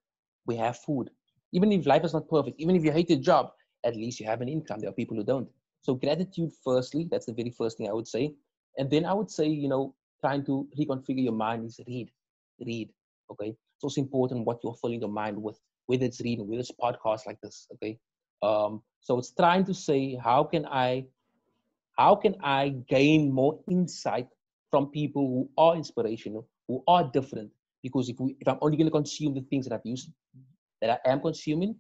we have food. Even if life is not perfect, even if you hate your job, at least you have an income. There are people who don't. So gratitude, firstly, that's the very first thing I would say. And then I would say, trying to reconfigure your mind is read. Okay. It's also important what you're filling your mind with, whether it's reading, whether it's podcasts like this. Okay. So it's trying to say, how can I gain more insight from people who are inspirational, who are different? Because if I'm only going to consume the things that I am consuming,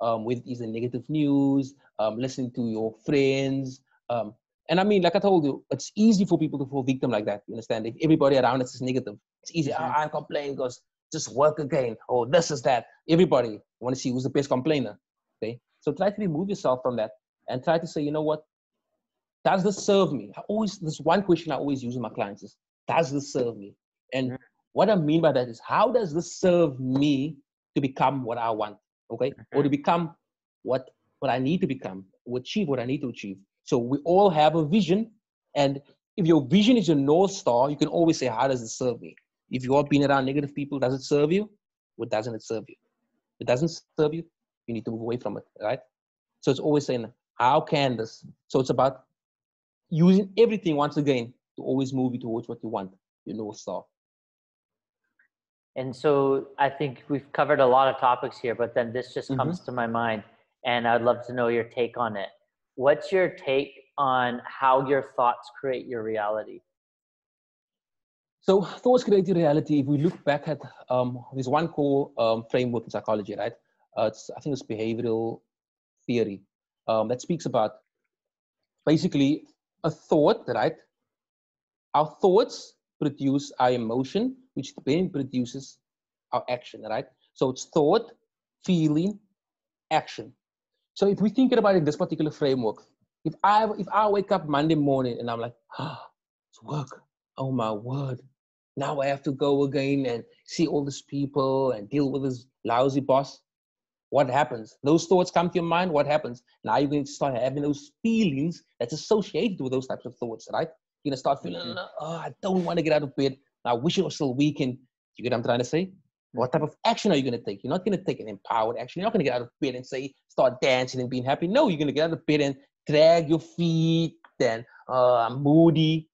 whether it is the negative news, listening to your friends, and I mean, like I told you, it's easy for people to fall victim like that. You understand? If everybody around us is negative, it's easy. Mm-hmm. I complain because just work again, or this is that. Everybody want to see who's the best complainer. Okay, so try to remove yourself from that and try to say, you know what? Does this serve me? This one question I always use with my clients is, does this serve me? And Mm-hmm. what I mean by that is, how does this serve me to become what I want? Okay. Or to become what I need to become, or achieve what I need to achieve. So we all have a vision. And if your vision is your North Star, you can always say, how does it serve me? If you are being around negative people, does it serve you? Or doesn't it serve you? If it doesn't serve you, you need to move away from it, right? So it's always saying, how can this? So it's about using everything once again to always move you towards what you want, your North Star. And so I think we've covered a lot of topics here, but then this just comes to my mind, and I'd love to know your take on it. What's your take on how your thoughts create your reality? So thoughts create your reality. If we look back at there's one core framework in psychology, right? I think it's behavioral theory that speaks about basically a thought, right? Our thoughts produce our emotion, which then produces our action, right? So it's thought, feeling, action. So if we think about it in this particular framework, if I wake up Monday morning and I'm like, it's work. Oh my word. Now I have to go again and see all these people and deal with this lousy boss. What happens? Those thoughts come to your mind. What happens? Now you're going to start having those feelings that's associated with those types of thoughts, right? You're going to start feeling, oh, I don't want to get out of bed. I wish it was still weekend. You get what I'm trying to say? What type of action are you going to take? You're not going to take an empowered action. You're not going to get out of bed and say, start dancing and being happy. No, you're going to get out of bed and drag your feet and I'm moody.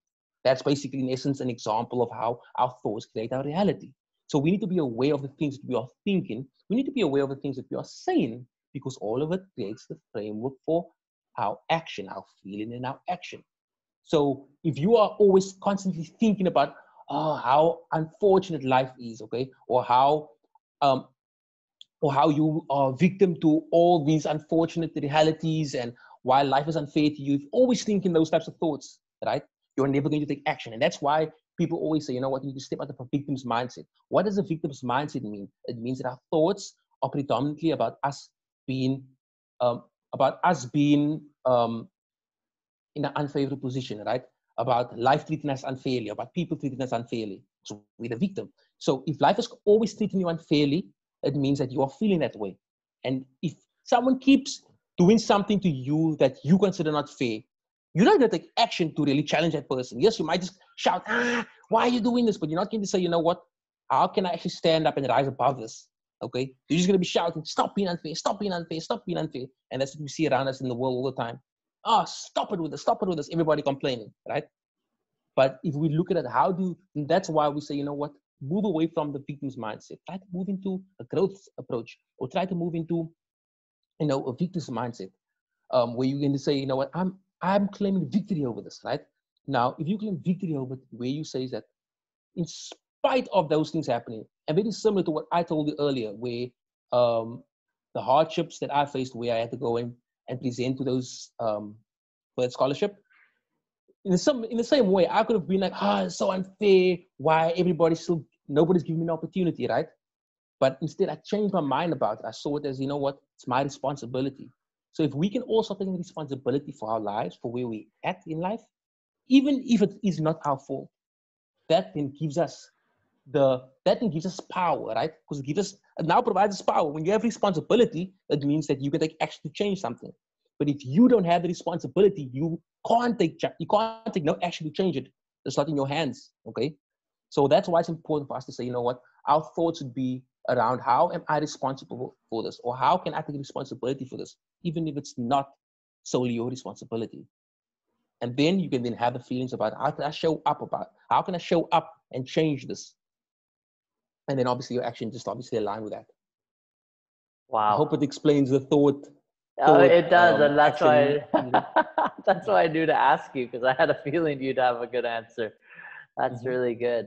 That's basically, in essence, an example of how our thoughts create our reality. So we need to be aware of the things that we are thinking. We need to be aware of the things that we are saying, because all of it creates the framework for our action, our feeling and our action. So if you are always constantly thinking about how unfortunate life is, okay, or how you are victim to all these unfortunate realities and why life is unfair to you, if you're always thinking those types of thoughts, right, you're never going to take action. And that's why people always say, you know what, you need to step out of a victim's mindset. What does a victim's mindset mean? It means that our thoughts are predominantly about us being in an unfavorable position, right? About life treating us unfairly, about people treating us unfairly. So we're the victim. So if life is always treating you unfairly, it means that you are feeling that way. And if someone keeps doing something to you that you consider not fair, you're not going to take action to really challenge that person. Yes, you might just shout, why are you doing this? But you're not going to say, you know what? How can I actually stand up and rise above this? Okay? You're just going to be shouting, stop being unfair, stop being unfair, stop being unfair. And that's what we see around us in the world all the time. Stop it with this, everybody complaining, right? But if we look at it, that's why we say, you know what? Move away from the victim's mindset. Try to move into a growth approach, or try to move into, a victim's mindset, where you're going to say, you know what? I'm claiming victory over this, right? Now, if you claim victory over it, where you say that in spite of those things happening, and very similar to what I told you earlier, where the hardships that I faced, where I had to go in and present to those for that scholarship, in the same way, I could have been like, it's so unfair. Why nobody's giving me an opportunity, right? But instead, I changed my mind about it. I saw it as, you know what, it's my responsibility. So if we can also take responsibility for our lives, for where we're at in life, even if it is not our fault, that then gives us power, right? Because it now provides us power. When you have responsibility, it means that you can take action to change something. But if you don't have the responsibility, you can't take no action to change it. It's not in your hands, okay? So that's why it's important for us to say, you know what, our thoughts should be around how am I responsible for this, or how can I take responsibility for this, even if it's not solely your responsibility. And then you can then have the feelings about how can I show up and change this? And then obviously your action just obviously align with that. I hope it Wow. explains the thought, Oh, it does, and that's action. why that's why I knew to ask you, because I had a feeling you'd have a good answer. That's Mhm. really good.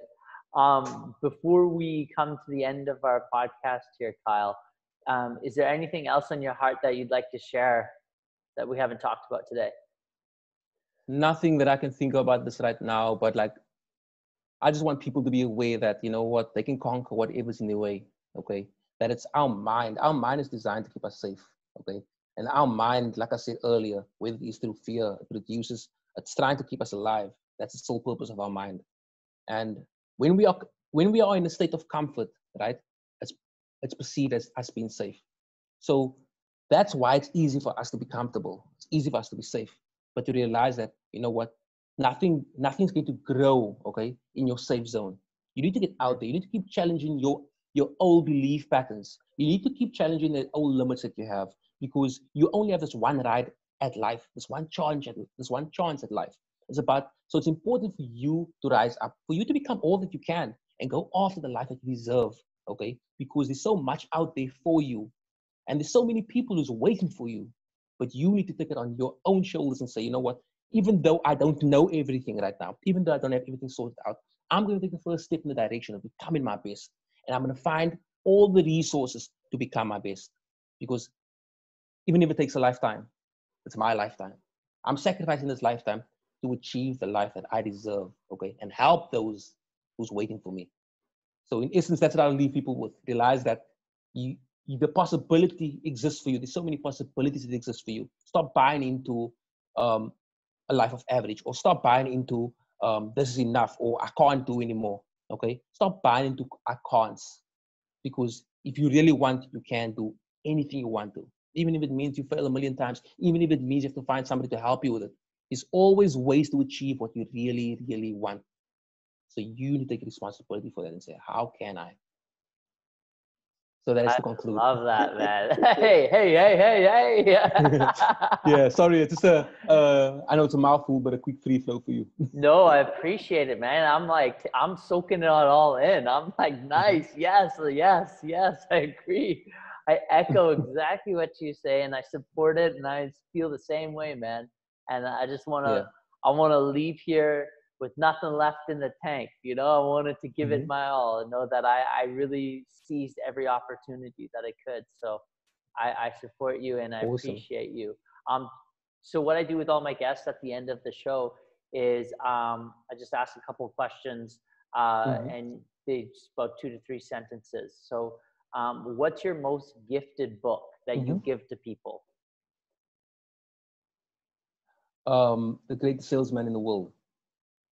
Before we come to the end of our podcast here, Kyle, is there anything else on your heart that you'd like to share that we haven't talked about today? Nothing that I can think about this right now, but like, I just want people to be aware that, you know what, they can conquer whatever's in their way, okay? That it's our mind. Our mind is designed to keep us safe, okay? And our mind, like I said earlier, whether it is through fear, it produces, it's trying to keep us alive. That's the sole purpose of our mind. And when we are in a state of comfort, right, it's, it's perceived as us being safe. So that's why it's easy for us to be comfortable. It's easy for us to be safe. But to realize that, you know what, nothing's going to grow, okay, in your safe zone. You need to get out there. You need to keep challenging your old belief patterns. You need to keep challenging the old limits that you have, because you only have this one ride at life, this one chance at life. So it's important for you to rise up, for you to become all that you can and go after the life that you deserve, okay? Because there's so much out there for you. And there's so many people who's waiting for you, but you need to take it on your own shoulders and say, you know what, even though I don't know everything right now, even though I don't have everything sorted out, I'm going to take the first step in the direction of becoming my best. And I'm going to find all the resources to become my best. Because even if it takes a lifetime, it's my lifetime. I'm sacrificing this lifetime to achieve the life that I deserve, okay? And help those who's waiting for me. So in essence, that's what I'll leave people with. Realize that you, the possibility exists for you. There's so many possibilities that exist for you. Stop buying into um, a life of average, or stop buying into this is enough, or I can't do anymore. Okay, stop buying into I can't, because if you really want, you can do anything you want to, even if it means you fail a million times, even if it means you have to find somebody to help you with it. There's always ways to achieve what you really, really want. So you need to take responsibility for that and say, how can I? So that is I to conclude. love that, man. Hey, hey, hey, hey, hey. Yeah, sorry, it's just I know it's a mouthful, but a quick free flow for you. No, I appreciate it, man. I'm soaking it all in. I'm like, Mhm. nice, yes, yes, yes. I agree. I echo exactly what you say, and I support it, and I feel the same way, man. And Yeah. I wanna leave here with nothing left in the tank. You know, I wanted to give it Hmm. my all and know that I really seized every opportunity that I could. So I support you and I Awesome. appreciate you. Um, so what I do with all my guests at the end of the show is I just ask a couple of questions, Hmm. and they just about 2 to 3 sentences. So, what's your most gifted book that you Hmm. give to people? The greatest salesman in the world.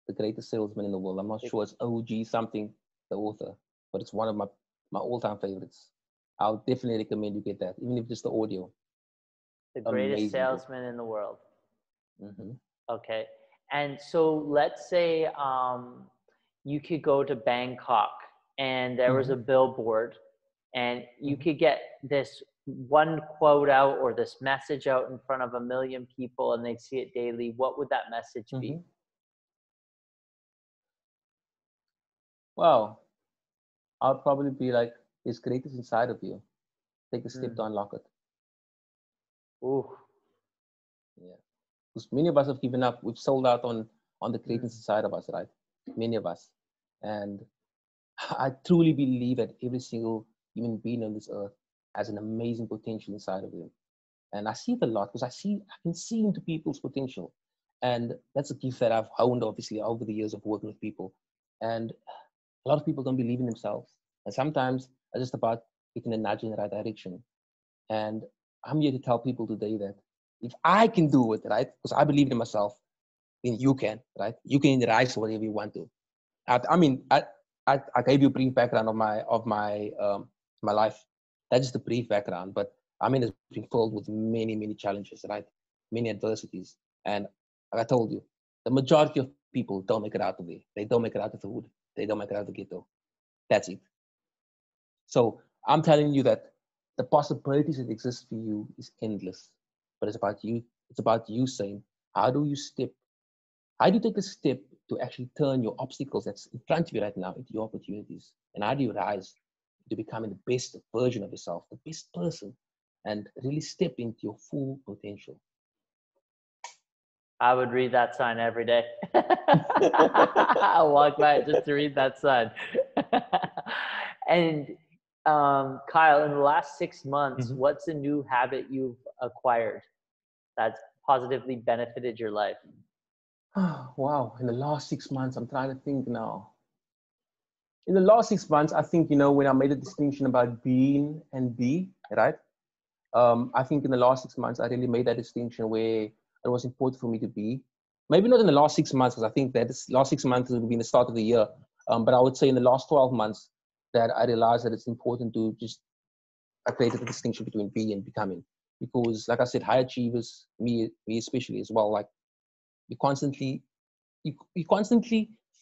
The greatest salesman in the world. I'm not The, sure it's OG something, the author, but it's one of my all-time favorites. I'll definitely recommend you get that, even if just the audio. the greatest Amazing book. salesman in the world. Hmm. Okay. And so let's say you could go to Bangkok and there was Hmm. a billboard and you Hmm. could get this one quote out or this message out in front of a million people and they'd see it daily. What would that message be? Hmm. Wow. I'll probably be like, his greatest inside of you. Take a step to Mm. unlock it. Ooh. Yeah. Because many of us have given up. We've sold out on the Mm. greatness inside of us, right? Many of us. And I truly believe that every single human being on this earth has an amazing potential inside of them. And I see it a lot because I can see into people's potential. And that's a gift that I've honed obviously over the years of working with people. And a lot of people don't believe in themselves. And sometimes it's just about getting a nudge in the right direction. And I'm here to tell people today that if I can do it, right? Because I believe in myself, then you can, right? You can rise to whatever you want to. I mean, I gave you a brief background of my life. That's just a brief background, but I mean, it's been filled with many, many challenges, right? Many adversities. And like I told you, the majority of people don't make it out of there. They don't make it out of the hood. They don't make it out of the ghetto. That's it. So I'm telling you that the possibilities that exist for you is endless. But it's about you. It's about you saying, how do you take the step to actually turn your obstacles that's in front of you right now into your opportunities? And how do you rise to becoming the best version of yourself, the best person, and really step into your full potential? I would read that sign every day. I'll walk by it just to read that sign. And Kyle, in the last 6 months, what's a new habit you've acquired that's positively benefited your life? Wow. In the last 6 months, I'm trying to think now. In the last 6 months, I think, when I made a distinction about being and be, right? I think in the last 6 months, I really made that distinction where it was important for me to be. Maybe not in the last 6 months, because I think that this last 6 months would be in the start of the year. But I would say in the last 12 months that I realized that it's important to I created the distinction between be and becoming. Because like I said, high achievers, me especially as well, like you constantly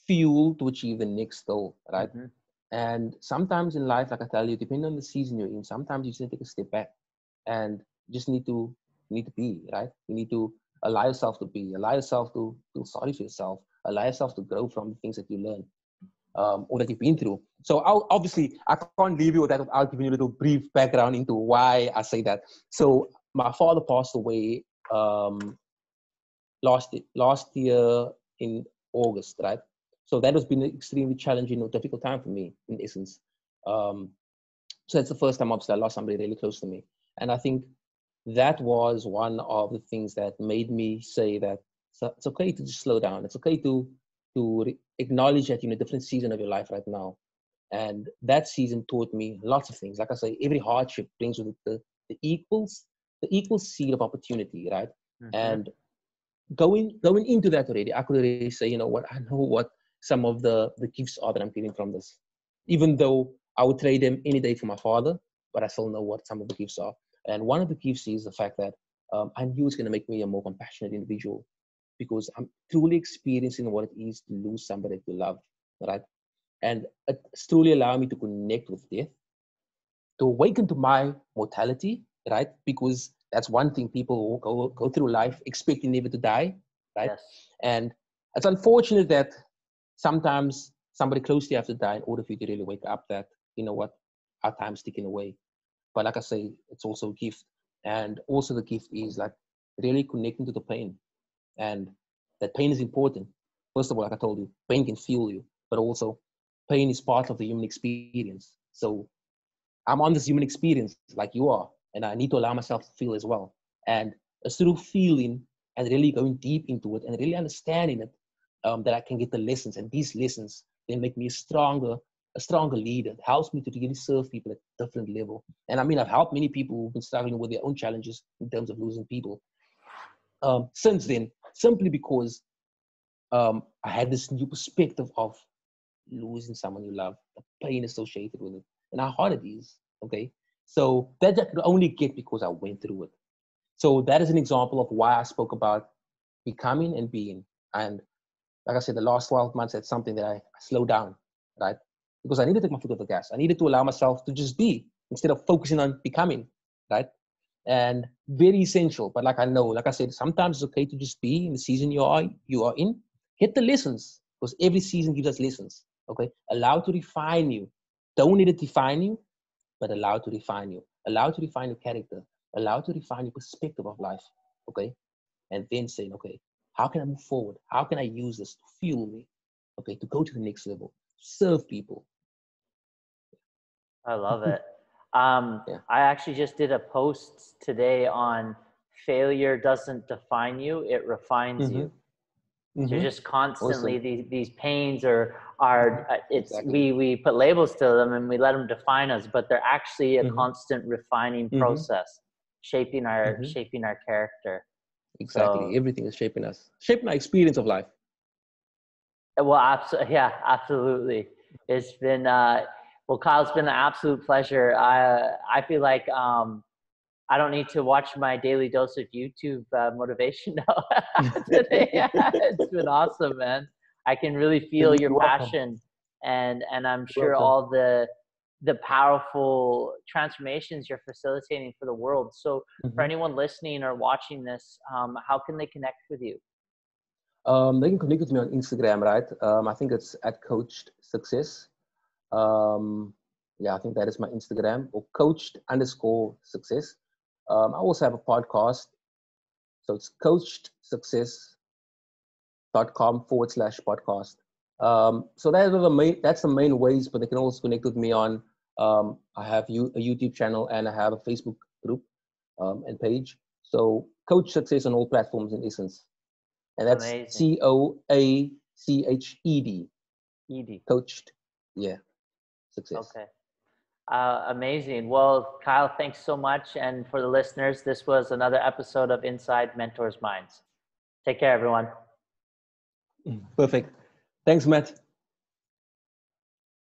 fuel to achieve the next goal, right? Mm-hmm. And sometimes in life, like I tell you, depending on the season you're in, sometimes you just need to take a step back and you just need to be, right? You need to allow yourself to be, allow yourself to feel sorry for yourself, allow yourself to grow from the things that you learn or that you've been through. So I can't leave you with that without giving you a little brief background into why I say that. So my father passed away last year in August, right? So that has been an extremely challenging or difficult time for me, in essence. So that's the first time obviously I lost somebody really close to me. And I think that was one of the things that made me say that it's okay to just slow down. It's okay to acknowledge that you're in a different season of your life right now. And that season taught me lots of things. Like I say, every hardship brings with it the equal seed of opportunity, right? Mm-hmm. And going into that already, I could already say, I know what some of the gifts are that I'm getting from this. Even though I would trade them any day for my father, but I still know what some of the gifts are. And one of the gifts is the fact that I knew it's going to make me a more compassionate individual because I'm truly experiencing what it is to lose somebody to love, right? And it's truly allowing me to connect with death, to awaken to my mortality, right? Because that's one thing people go through life expecting never to die, right? Yes. And it's unfortunate that sometimes somebody close to you have to die in order for you to really wake up that, our time's ticking away. But like I say, it's also a gift. And also the gift is like really connecting to the pain. And that pain is important. First of all, like I told you, pain can fuel you, but also pain is part of the human experience. So I'm on this human experience like you are, and I need to allow myself to feel as well. And it's through feeling and really going deep into it and really understanding it that I can get the lessons. And these lessons, they make me a stronger leader. It helps me to really serve people at a different level. And I mean, I've helped many people who've been struggling with their own challenges in terms of losing people. Since then, simply because I had this new perspective of losing someone you love, the pain associated with it, and how hard it is. Okay, so that I could only get because I went through it. So that is an example of why I spoke about becoming and being. And like I said, the last 12 months, that's something that I slowed down, right? Because I needed to take my foot off the gas. I needed to allow myself to just be instead of focusing on becoming, right? And very essential. But like I said, sometimes it's okay to just be in the season you are in. Get the lessons because every season gives us lessons. Okay, allow to refine you. Don't let it define you, but allow to refine you. Allow to refine your character. Allow to refine your perspective of life. Okay, and then saying, okay, how can I move forward? How can I use this to fuel me? Okay, to go to the next level, serve people. I love it. Yeah. I actually just did a post today on failure doesn't define you, it refines you. So Mm-hmm. just constantly Awesome. these pains are Exactly. we put labels to them and we let them define us, but they're actually a constant refining process, shaping our character. So Exactly. Everything is shaping us, shaping our experience of life. well, absolutely. It's been well, Kyle, it's been an absolute pleasure. I feel like I don't need to watch my daily dose of YouTube motivation now today. It's been awesome, man. I can really feel your You're welcome. passion, and I'm You're sure welcome. all the powerful transformations you're facilitating for the world. So for anyone listening or watching this, how can they connect with you? They can connect with me on Instagram, right? I think it's at Coached Success. Yeah, I think that is my Instagram, or coached_success. I also have a podcast. So it's coachedsuccess.com/podcast. So that's the main ways, but they can also connect with me on, I have a YouTube channel and I have a Facebook group and page. So Coach Success on all platforms in essence. And that's Amazing. COACHED. Edie. Coached. Yeah. Success. Okay. Amazing. Well, Kyle, thanks so much. And for the listeners, this was another episode of Inside Mentors Minds. Take care, everyone. Perfect. Thanks, Matt.